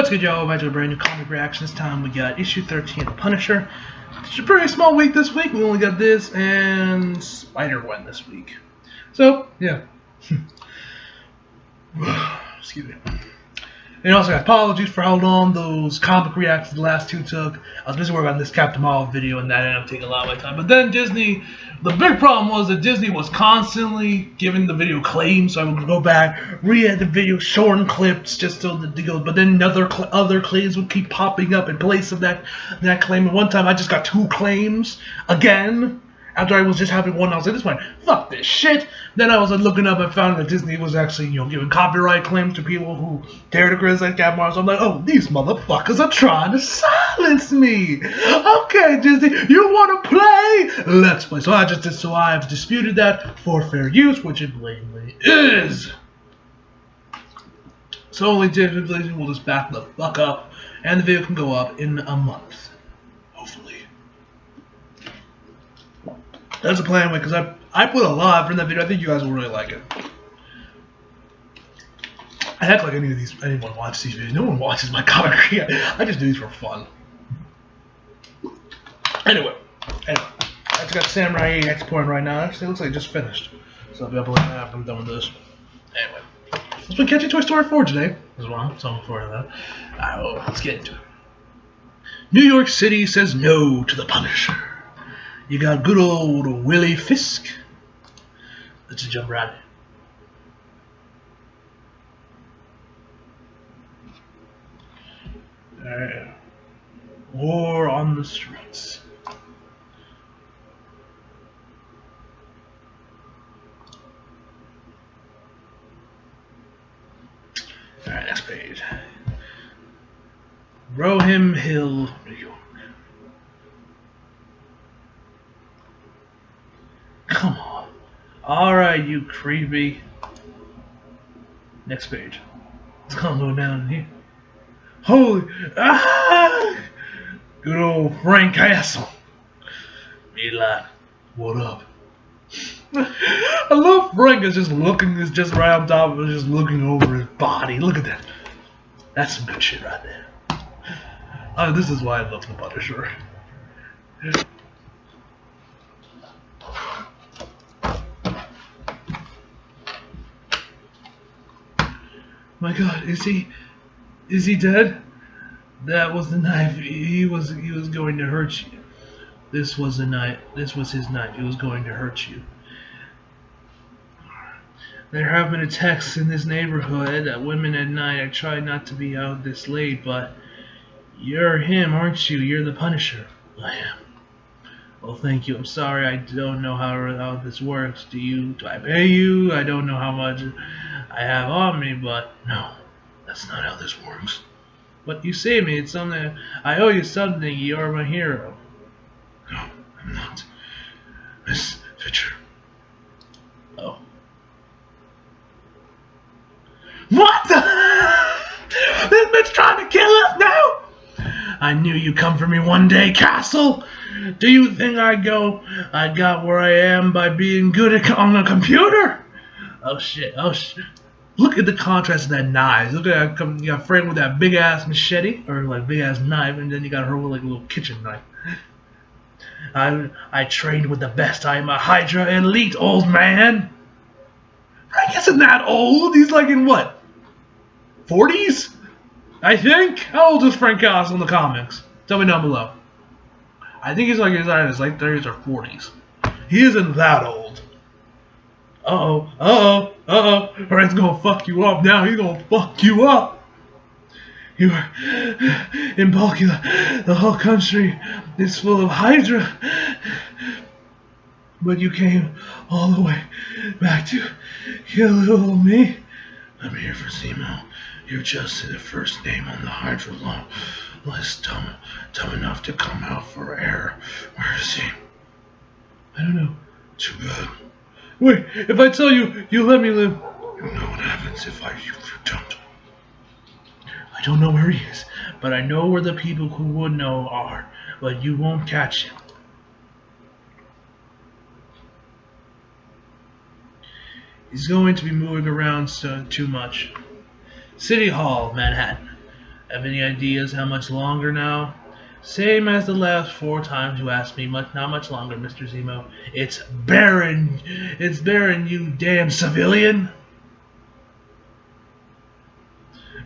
What's good, y'all? Back to a brand new comic reaction. This time we got issue 13 of Punisher. It's a pretty small week this week. We only got this and Spider-Gwen this week. So, yeah. Excuse me. And also, apologies for how long those comic reactions the last two took. I was busy working on this Captain Marvel video, and that ended up taking a lot of my time. But then Disney, the big problem was that Disney was constantly giving the video claims, so I would go back, re-edit the video, shorten clips, just so that they go. But then other claims would keep popping up in place of that claim. And one time, I just got 2 claims again. After I was just having one, I was like, this one, fuck this shit. Then I was looking up and found that Disney was actually, giving copyright claims to people who dare to criticize Captain Marvel. So I'm like, oh, these motherfuckers are trying to silence me. Okay, Disney, you want to play? Let's play. So I've disputed that for fair use, which it blatantly is. So only Disney will just back the fuck up, and the video can go up in a month, hopefully. That's a plan, because I put a lot of effort in that video. I think you guys will really like it. I act like anyone watches these videos. No one watches my comic. I just do these for fun. Anyway, I just got Samurai 8 exporting right now. Actually, it looks like it just finished. So I'll be uploading that after I'm done with this. Anyway, let's play Catching Toy Story 4 today as well. So I'm looking forward to that. Alright, let's get into it. New York City says no to the Punisher. You got good old Willie Fisk. Let's jump right in. Alright. War on the streets. Alright, next page. Roham Hill, New York. Come on. Alright, you creepy. Next page. It's gonna go down here. Holy. Ah! Good old Frank Castle. Milan. What up? I love Frank is just right on top of it, just looking over his body. Look at that. That's some good shit right there. This is why I love the Punisher. My God, is he dead? That was the knife. He was going to hurt you. This was the knife. This was his knife. He was going to hurt you. There have been attacks in this neighborhood at women at night. I try not to be out this late, but you're him, aren't you? You're the Punisher. I am. Well, thank you. I'm sorry. I don't know how this works. Do I pay you? I don't know how much I have on me, but no, that's not how this works. But you saved me. It's something. I owe you something. You're my hero. No, I'm not. Miss Fisher. Oh. What the? This bitch trying to kill us now? I knew you'd come for me one day, Castle. Do you think I got where I am by being good on a computer? Oh shit, oh shit. Look at the contrast of that knife. Look at that, you got Frank with that big ass machete, or like big ass knife, and then you got her with like a little kitchen knife. I trained with the best. I'm a Hydra elite, old man. Frank isn't that old. He's like in what? 40s? I think? How old is Frank Castle in the comics? Tell me down below. I think he's like in his late 30s or 40s. He isn't that old. Frank's gonna fuck you up now. He's gonna fuck you up. You are in Balkula. The whole country is full of Hydra. But you came all the way back to kill little old me. I'm here for Zemo. You're just the first name on the Hydra long list. Dumb enough to come out for air. Where is he? I don't know. Too bad. Wait, if I tell you, you let me live. You know what happens if you don't. I don't know where he is, but I know where the people who would know are. But you won't catch him. He's going to be moving around too much. City Hall, Manhattan. Have any ideas how much longer now? Same as the last 4 times you asked me. Not much longer, Mr. Zemo. It's Baron. It's Baron, you damn civilian.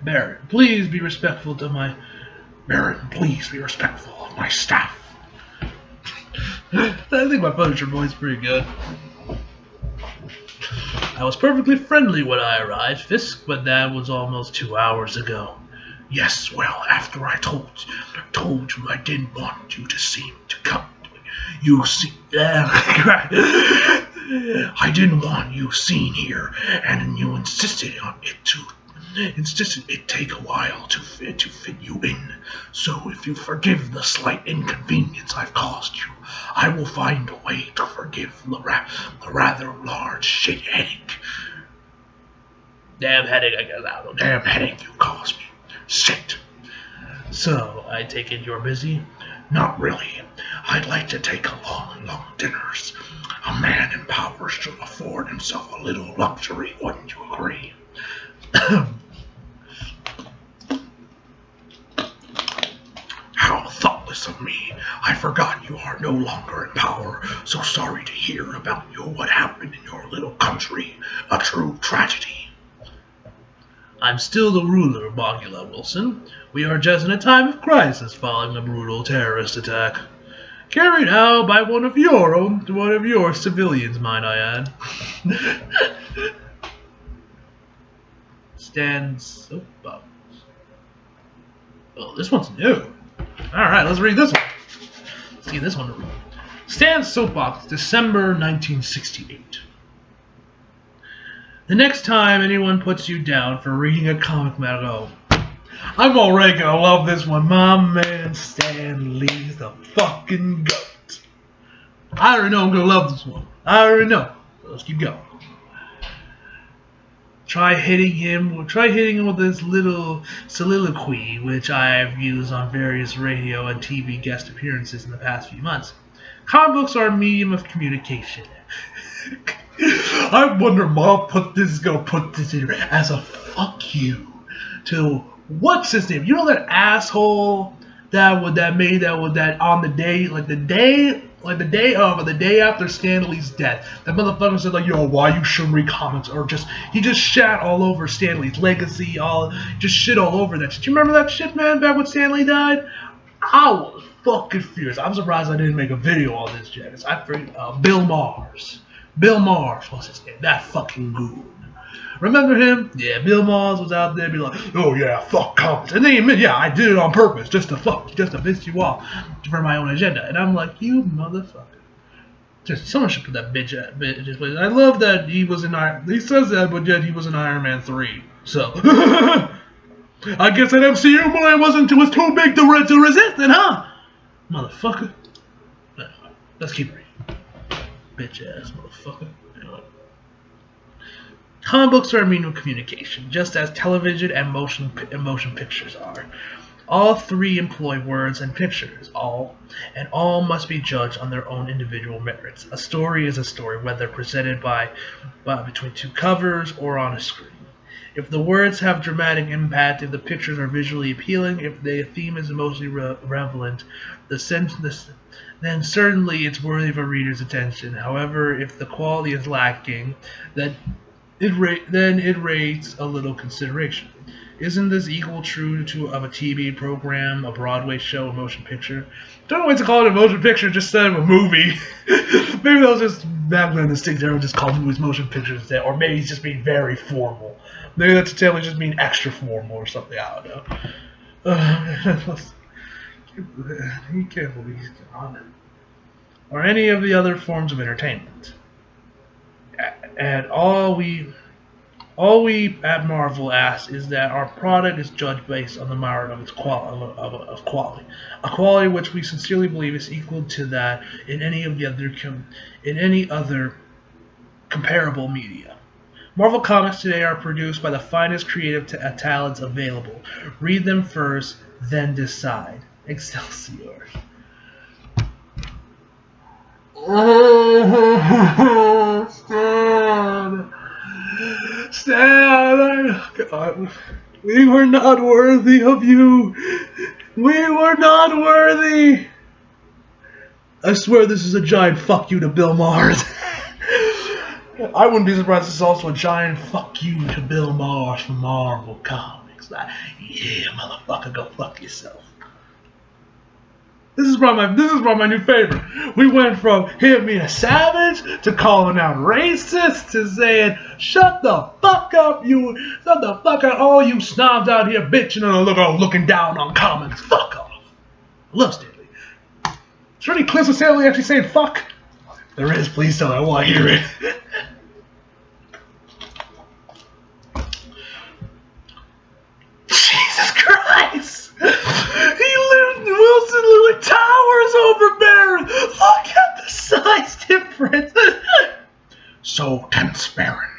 Baron, please be respectful to my... Baron, please be respectful of my staff. I think my Punisher voice is pretty good. I was perfectly friendly when I arrived, Fisk, but that was almost 2 hours ago. Yes, well, after I told you I didn't want you to seem to come. You see, I didn't want you seen here, and you insisted it take a while to fit you in. So if you forgive the slight inconvenience I've caused you, I will find a way to forgive the rather large shit headache. Damn headache I got out. Damn headache you caused me. Sit. So, I take it you're busy? Not really. I'd like to take long dinners. A man in power should afford himself a little luxury, wouldn't you agree? How thoughtless of me. I forgot you are no longer in power. So sorry to hear about what happened in your little country. A true tragedy. I'm still the ruler, Mogula Wilson. We are just in a time of crisis following a brutal terrorist attack. Carried out by one of your civilians, might I add. Stan Soapbox. Oh, this one's new. Alright, let's read this one. Let's see this one to read. Stan Soapbox, December 1968. The next time anyone puts you down for reading a comic manga, I'm already gonna love this one. My man Stan Lee's the fucking goat. I already know I'm gonna love this one. I already know. Let's keep going. Try hitting him with this little soliloquy, which I've used on various radio and TV guest appearances in the past few months. Comic books are a medium of communication. I wonder Mom is gonna put this in as a fuck you to what's his name? You know that asshole that on the day after Stan Lee's death, that motherfucker said like, yo, why you shouldn't read comics, or he just shat all over Stan Lee's legacy, just shit all over that shit. You remember that shit, man, back when Stan Lee died? I was fucking furious. I'm surprised I didn't make a video on this yet. I forget Bill Mars. Bill Mars was his name. That fucking goon. Remember him? Yeah, Bill Mars was out there be like, oh yeah, fuck comics. And then he admitted, yeah, I did it on purpose, just to piss you off for my own agenda. And I'm like, you motherfucker. Someone should put that bitch at his place. I love that he was in he says that, but yet he was in Iron Man 3. So I guess that MCU boy was too big to resist it, huh? Motherfucker. Anyway, let's keep reading. Bitch ass motherfucker. Anyway. Comic books are a medium of communication, just as television and motion pictures are. All three employ words and pictures, and all must be judged on their own individual merits. A story is a story, whether presented between two covers or on a screen. If the words have dramatic impact, if the pictures are visually appealing, if the theme is emotionally relevant, then certainly it's worthy of a reader's attention. However, if the quality is lacking, then it rates a little consideration. Isn't this equal true of a TV program, a Broadway show, a motion picture? Don't know what to call it a motion picture, just instead of a movie. Maybe they'll just, back then the States, everyone just called movies motion pictures instead, or maybe it's just being very formal. Maybe that's totally just being extra formal or something, I don't know. You can't believe he's on it. Or any of the other forms of entertainment. And all we at Marvel ask is that our product is judged based on the merit of its quality, a quality which we sincerely believe is equal to that in any other comparable media. Marvel Comics today are produced by the finest creative talents available. Read them first, then decide. Excelsior. Stan! God. We were not worthy of you. We were not worthy. I swear this is a giant fuck you to Bill Maher. I wouldn't be surprised if this is also a giant fuck you to Bill Maher from Marvel Comics. Like, yeah, motherfucker, go fuck yourself. This is probably my new favorite. We went from him being a savage to calling out racists to saying, shut the fuck up, shut the fuck up, all you snobs out here bitching and looking down on comics. Fuck off. I love Stan Lee. Is there any clips of Stan Lee actually saying fuck? If there is, please tell me. I want to hear it. Jesus Christ! Wilson literally towers over Baron. Look at the size difference. So tense, Baron.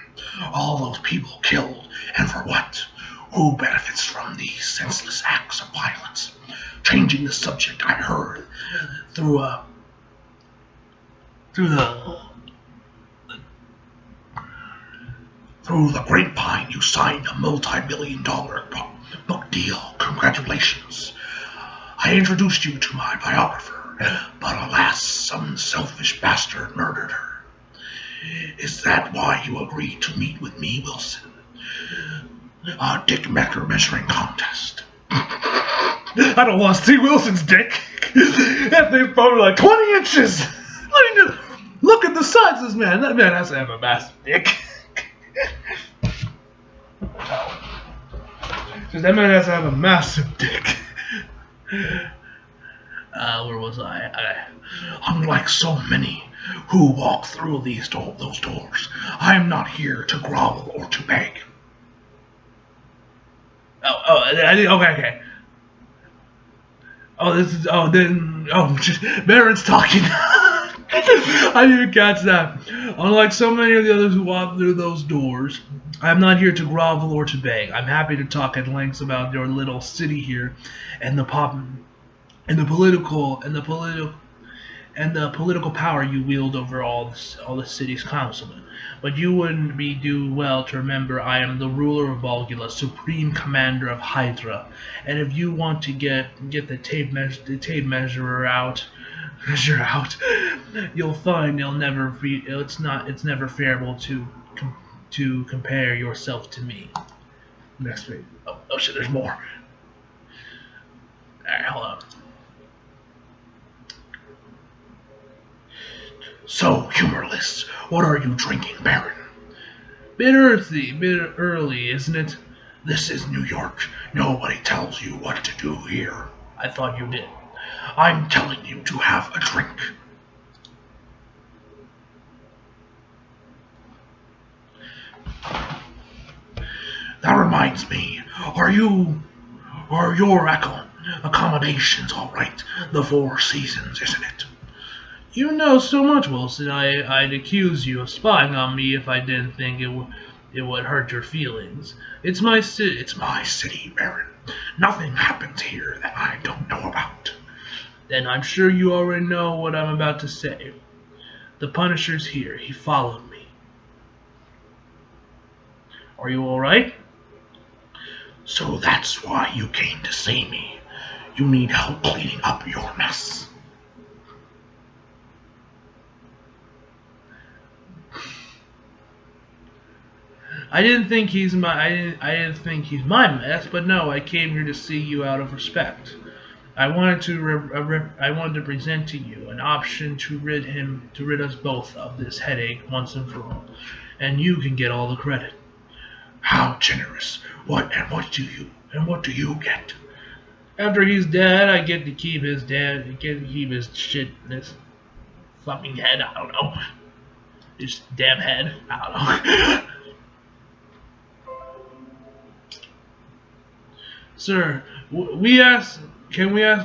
All those people killed, and for what? Who benefits from these senseless acts of violence? Changing the subject, I heard through the grapevine you signed a multi-million-dollar book deal. Congratulations. I introduced you to my biographer, but alas, some selfish bastard murdered her. Is that why you agreed to meet with me, Wilson? A dick measuring contest. I don't want to see Wilson's dick. That thing's probably like 20 inches. Look at the size of this man. That man has to have a massive dick. That man has to have a massive dick. Where was I? Unlike so many who walk through those doors, I am not here to grovel or to beg. Okay. Baron's talking. I didn't catch that. Unlike so many of the others who walk through those doors, I am not here to grovel or to beg. I'm happy to talk at length about your little city here, and the political power you wield over all the city's councilmen. But you wouldn't do well to remember I am the ruler of Volgula, supreme commander of Hydra, and if you want to get the tape measure out, you'll find it's never fairable to compare yourself to me. Next page. Oh shit, there's more. Alright, hold on. So, humorless, what are you drinking, Baron? Bit early, isn't it? This is New York. Nobody tells you what to do here. I thought you did. I'm telling you to have a drink. That reminds me, are your accommodations all right? The Four Seasons, isn't it? You know so much, Wilson. I'd accuse you of spying on me if I didn't think it would hurt your feelings. It's my city. It's my city, Baron. Nothing happens here that I don't know about. Then I'm sure you already know what I'm about to say. The Punisher's here. He followed me. Are you all right? So that's why you came to see me. You need help cleaning up your mess. I didn't think he's my mess, but no, I came here to see you out of respect. I wanted to present to you an option to rid us both of this headache once and for all, and you can get all the credit. How generous! What do you get? After he's dead, I get to keep his shit in his fucking head. I don't know. His damn head. I don't know. Sir, can we ask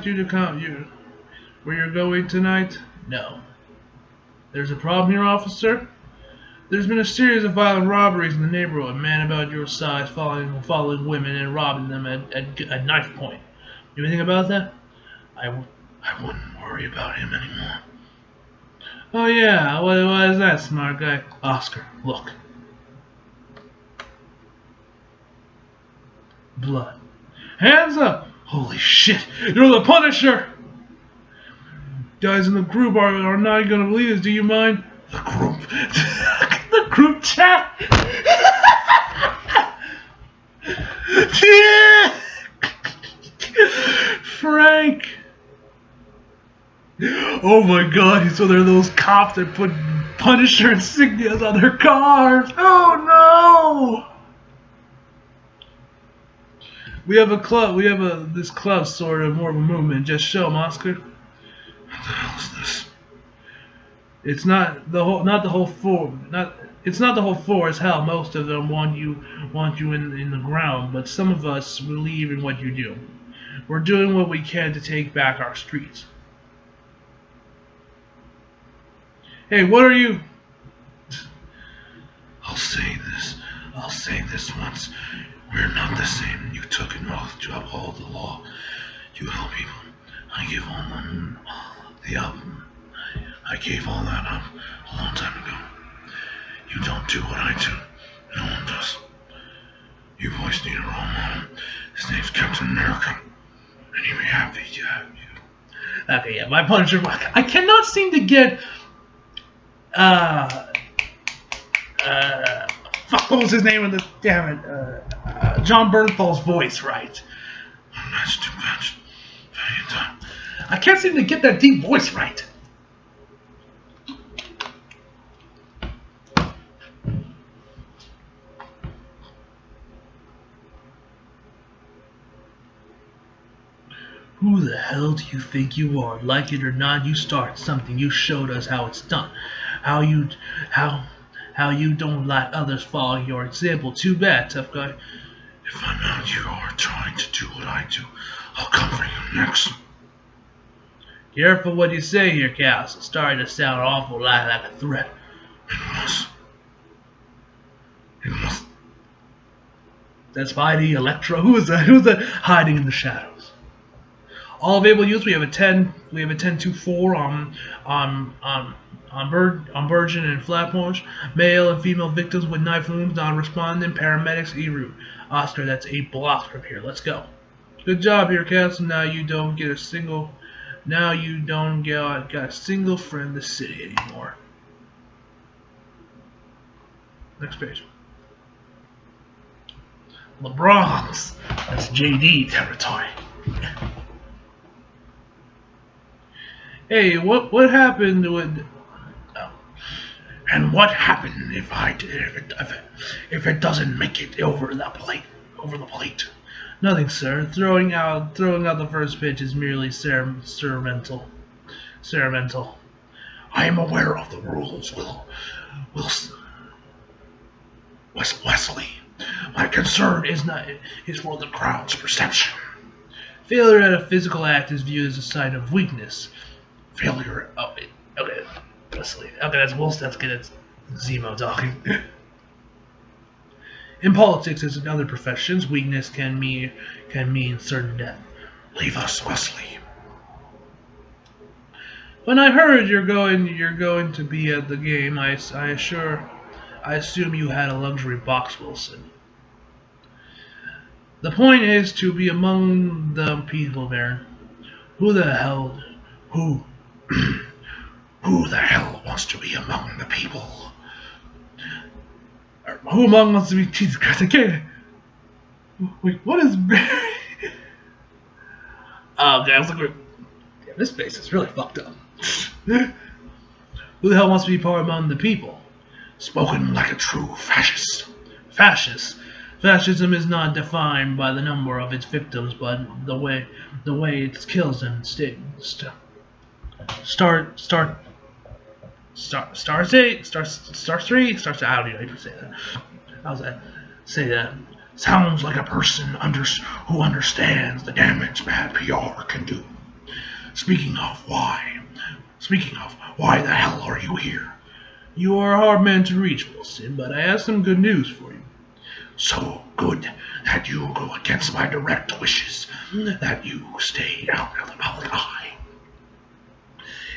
you to come where you're going tonight? No. There's a problem here, officer? There's been a series of violent robberies in the neighborhood. A man about your size following women and robbing them at knife point. Do anything about that? I wouldn't worry about him anymore. Oh yeah, what is that, smart guy? Oscar, look. blood. Hands up! Holy shit! You're the Punisher! Guys in the group are not gonna believe this. Do you mind? The group. The group chat. Yeah. Frank. Oh my god, so they're those cops that put Punisher insignias on their cars. Oh no! We have a club. We have this club sort of more of a movement. Just show 'em, Oscar. What the hell is this? It's not the whole force. Hell, most of them want you in the ground, but some of us believe in what you do. We're doing what we can to take back our streets. Hey, what are you? I'll say this once. We're not the same. You took an oath to uphold the law. You help people. I give all them the album. I gave all that up a long time ago. You don't do what I do. No one does. You boys need a role model. His name's Captain America. And you'll be happy to have you. Okay, yeah, my Punisher. I cannot seem to get fuck, what was his name in the damn it? John Bernthal's voice right. That's too much. I can't seem to get that deep voice right. Who the hell do you think you are? Like it or not, you start something. You showed us how it's done. How you don't let others follow your example. Too bad, tough guy. If I know you are trying to do what I do, I'll come for you next. Careful what you say here, Cass. It's starting to sound awful like a threat. It must. That's Spidey, Electro. Who is that? Who's that hiding in the shadows? All available use. We have a 10-2-4 on Virgin and Flatbush. Male and female victims with knife wounds, non-responding, paramedics, E-route. Oscar, that's 8 blocks from here. Let's go. Good job here, Castle. Now you don't get a single friend in the city anymore. Next page. LeBron's. That's JD territory. Hey, what happened when? And what happened if it doesn't make it over the plate? Nothing, sir. Throwing out the first pitch is merely ceremonial. I am aware of the rules, Wesley. My concern is for the crowd's perception. Failure at a physical act is viewed as a sign of weakness. Failure. Oh, okay. Wesley. Okay, that's Wolf. That's good. It's Zemo talking. In politics, as in other professions, weakness can mean certain death. Leave us, Wesley. When I heard you're going to be at the game, I assume you had a luxury box, Wilson. The point is to be among the people, Baron. Who the hell wants to be among the people? Who among wants to be Jesus Christ? I can't. Wait, what is Barry? Oh, guys, look. Yeah, this face is really fucked up. Who the hell wants to be part among the people? Spoken like a true fascist. Fascist. Fascism is not defined by the number of its victims, but the way it kills them. Star 3. I don't even say that. How's that? Say that. Sounds like a person who understands the damage bad PR can do. Speaking of why the hell are you here? You are a hard man to reach, Wilson, but I have some good news for you. So good that you go against my direct wishes, that you stay out of the public eye.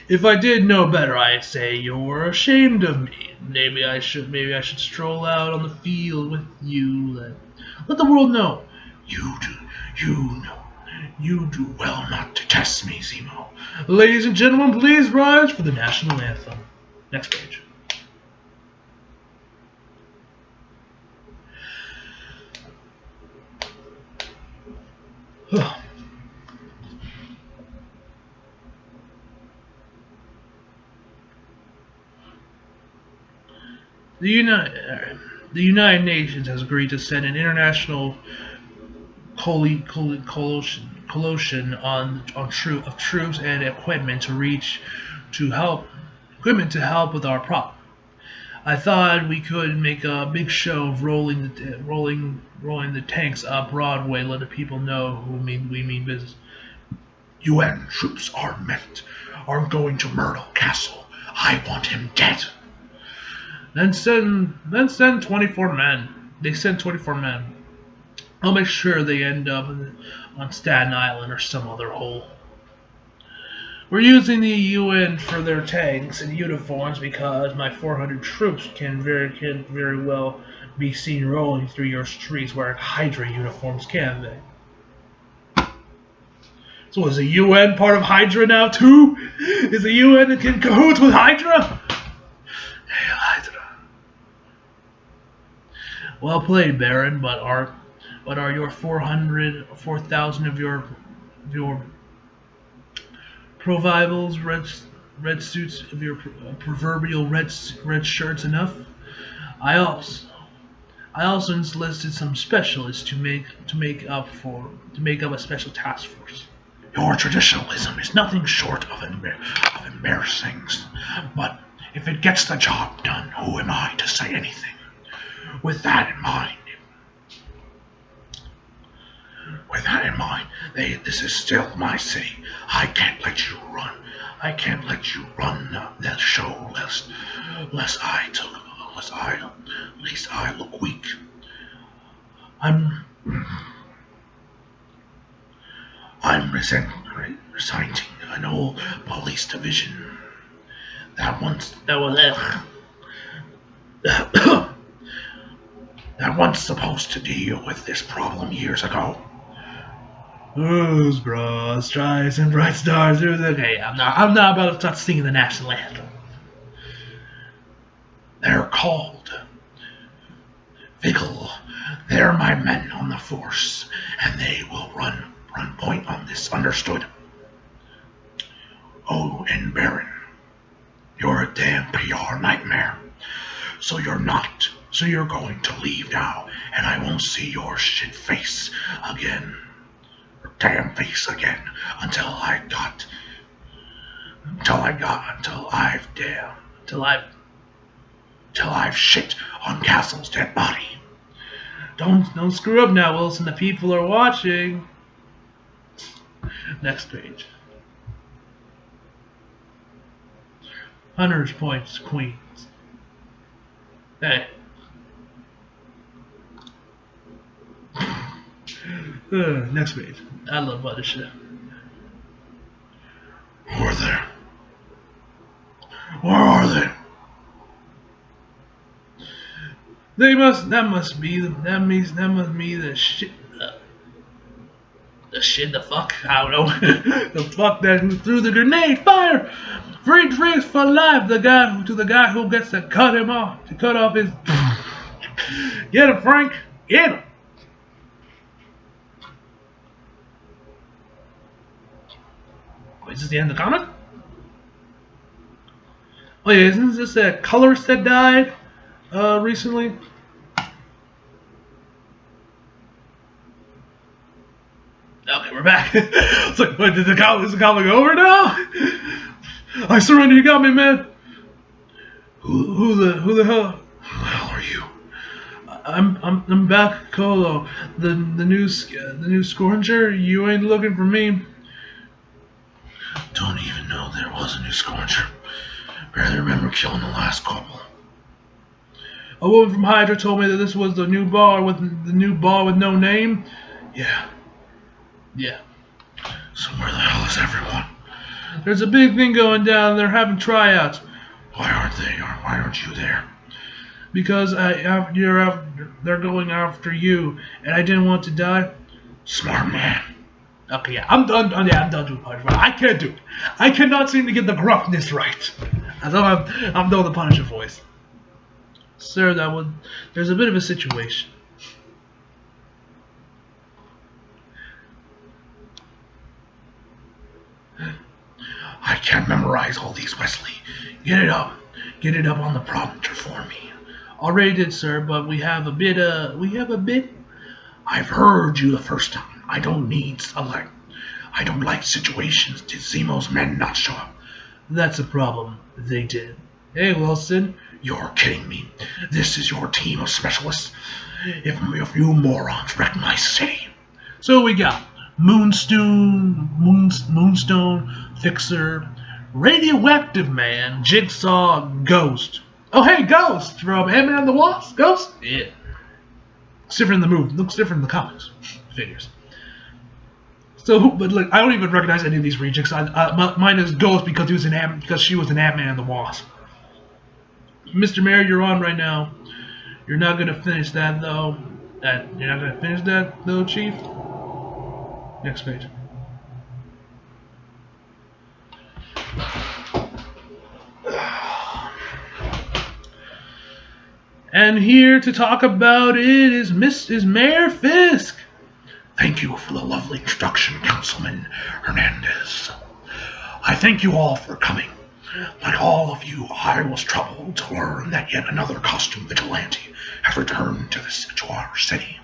If I did know better, I'd say you're ashamed of me. Maybe I should stroll out on the field with you. Let the world know You do well not to test me, Zemo. Ladies and gentlemen, please rise for the national anthem. Next page. The United Nations has agreed to send an international coalition of troops and equipment to help with our problem. I thought we could make a big show of rolling the tanks up Broadway, let the people know we mean business. UN troops are going to Myrtle Castle. I want him dead. Then send 24 men. They sent 24 men. I'll make sure they end up on Staten Island or some other hole. We're using the UN for their tanks and uniforms because my 400 troops can very well be seen rolling through your streets wearing Hydra uniforms, can they? So is the UN part of Hydra now too? Is the UN in cahoots with Hydra? Hail Hydra. Well played, Baron, but are your 4,000 of your provivals, red suits of your proverbial red shirts enough? I also enlisted some specialists to make up a special task force. Your traditionalism is nothing short of embarrassing, but if it gets the job done, who am I to say anything? With that in mind, this is still my city. I can't let you run that show lest I look weak. I'm resigning an old police division that once supposed to deal with this problem years ago. Whose broad stripes and bright stars? Okay, I'm not about to start singing the national anthem. They're called Vigil. They're my men on the force, and they will run point on this. Understood? Oh, and Baron, you're a damn PR nightmare. So you're going to leave now, and I won't see your shit face again. Or damn face again until I've shit on Castle's dead body. Don't screw up now, Wilson. The people are watching. Next page. Hunter's Point's Queens. Hey. Next page. I love other shit. Who are there? Where are they? That must be the shit. The fuck? I don't know. The fuck that who threw the grenade. Fire! Free drinks for life. The guy who gets to cut off his. Get him, Frank. Get him. Wait, is this the end of the comic? Oh yeah, isn't this a colorist that died recently? Okay, we're back. It's like, what, is the comic over now? I surrender, you got me, man. Who the hell are you? I'm back, Colo. The new Scourger. You ain't looking for me. Don't even know there was a new Scourger. Barely remember killing the last couple. A woman from Hydra told me that this was the new bar with no name. Yeah. So where the hell is everyone? There's a big thing going down. They're having tryouts. Why aren't you there? Because they're going after you, and I didn't want to die. Smart man. Okay, yeah, I'm done. Yeah, I'm done doing Punisher. I can't do it. I cannot seem to get the gruffness right. I'm done with the Punisher voice. Sir, there's a bit of a situation. I can't memorize all these, Wesley. Get it up. Get it up on the prompter for me. Already did, sir, but we have a bit. I've heard you the first time. I don't like situations to Zemo's men not show up. That's a problem. They did. Hey, Wilson. You're kidding me. This is your team of specialists. If you morons wreck my city. So we got Moonstone, Fixer, Radioactive Man, Jigsaw, Ghost. Oh, hey, Ghost from Ant-Man and the Wasp. Ghost? Yeah. It's different in the movie. Looks different in the comics. Figures. So, but like, I don't even recognize any of these rejects. Mine is Ghost because she was an Ant-Man and the Wasp. Mr. Mayor, you're on right now. You're not gonna finish that though. You're not gonna finish that though, Chief. Next page. And here to talk about it is Mayor Fisk. Thank you for the lovely introduction, Councilman Hernandez. I thank you all for coming. Like all of you, I was troubled to learn that yet another costume vigilante has returned to our city.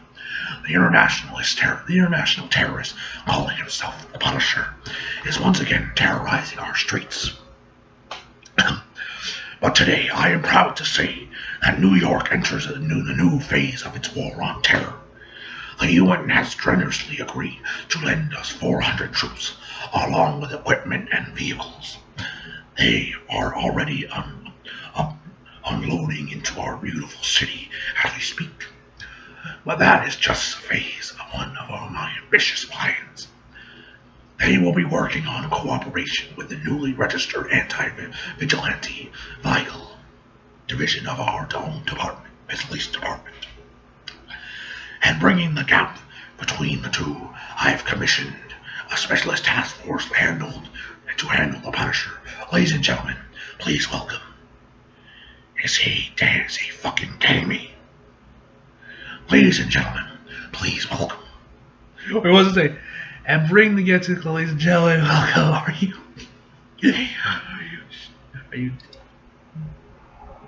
The international terrorist calling himself the Punisher is once again terrorizing our streets. But today, I am proud to say that New York enters the new phase of its war on terror. The UN has generously agreed to lend us 400 troops, along with equipment and vehicles. They are already unloading into our beautiful city as we speak. But that is just a phase of one of my ambitious plans. They will be working on cooperation with the newly registered anti-vigilante Vital division of our own department, police department. And bringing the gap between the two, I have commissioned a specialist task force to handle the Punisher. Ladies and gentlemen, please welcome. Is he fucking kidding me? Ladies and gentlemen, please welcome. Wait, what does it say? And bring the get to the ladies and gentlemen, welcome. Are you?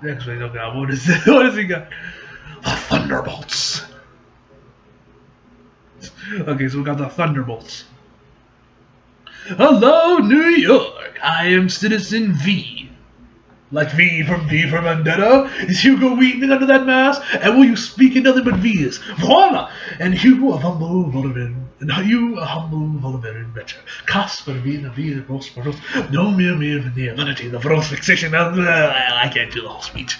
Next week, oh god, what is it? What does he got? The Thunderbolts. Okay, so we got the Thunderbolts. Hello, New York. I am Citizen V. Like V for Vendetta? Is Hugo Weaving under that mask? And will you speak in nothing but V's? Voila! And Hugo of humble Volvin. And you a humble Volvin better. Cast for V, the V, the most for no mere the amenity, the gross fixation. I can't do the whole speech.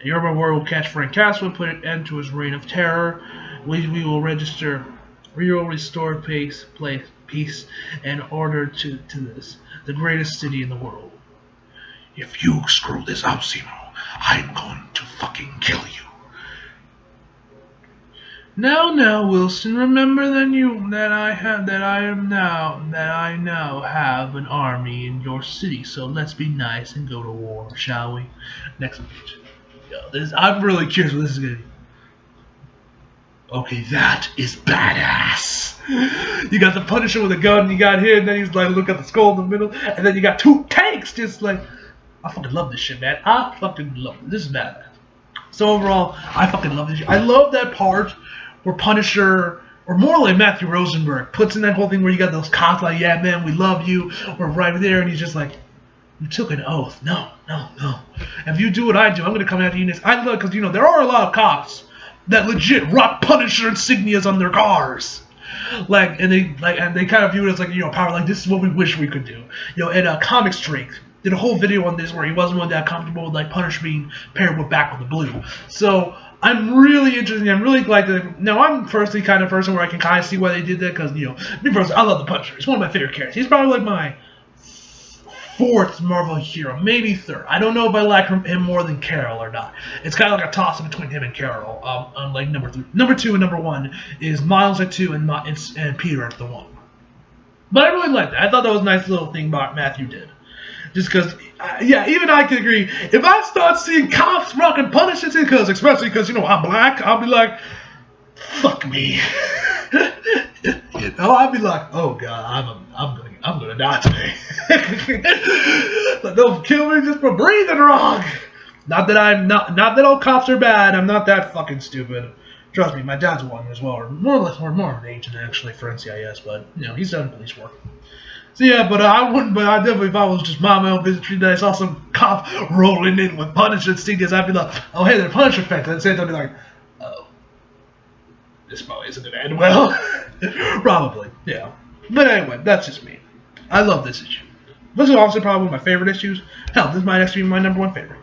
The urban war will catch Frank Castle and put an end to his reign of terror. We will restore peace and order to this, the greatest city in the world. If you screw this up, Zemo, I'm going to fucking kill you. Now, Wilson, remember that I now have an army in your city, so let's be nice and go to war, shall we? Next page. I'm really curious what this is gonna be. Okay, that is badass. You got the Punisher with a gun, you got him, and then he's like, look at the skull in the middle, and then you got two tanks just like, I fucking love this shit, man. I fucking love it. This is badass. So overall, I fucking love this shit. I love that part where Punisher, or more like Matthew Rosenberg, puts in that whole thing where you got those cops like, yeah, man, we love you, we're right there, and he's just like, you took an oath. No. If you do what I do, I'm gonna come after you next. I love, because, you know, there are a lot of cops that legit rock Punisher insignias on their cars. And they kind of view it as like, you know, power, like, this is what we wish we could do. You know, and Comic Strength did a whole video on this where he wasn't that comfortable with, like, Punisher being paired with Back with the Blue. So, I'm really interested, I'm really glad that, now I'm personally kind of person where I can kind of see why they did that, because, you know, me personally, I love the Punisher. He's one of my favorite characters. He's probably like my fourth Marvel hero, maybe third. I don't know if I like him more than Carol or not. It's kind of like a toss-up between him and Carol. On like number 2 and number 1 is Miles at 2 and Peter at the 1. But I really liked that. I thought that was a nice little thing Matthew did. Just because, yeah, even I can agree. If I start seeing cops rocking Punishers, especially because, you know, I'm black, I'll be like, fuck me. You know, I'd be like, oh god, I'm gonna die today. But don't kill me just for breathing wrong. Not that all cops are bad. I'm not that fucking stupid. Trust me, my dad's one as well, or more of an agent actually for NCIS, but you know, he's done police work. So yeah, but I definitely, if I was just my own visit and I saw some cop rolling in with Punisher stickers, I'd be like, oh hey, they're Punisher fans. And I'd be like, oh, this probably isn't gonna end well. Probably, yeah. But anyway, that's just me. I love this issue. This is also probably one of my favorite issues. Hell, this might actually be my number 1 favorite.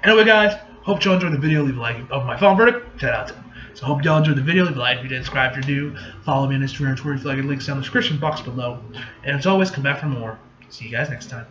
Anyway, guys, hope y'all enjoyed the video. Leave a like of my final verdict. 10 out of 10. So hope y'all enjoyed the video. Leave a like if you did, subscribe if you're new. Follow me on Instagram and Twitter if you like. Links down in the description box below. And as always, come back for more. See you guys next time.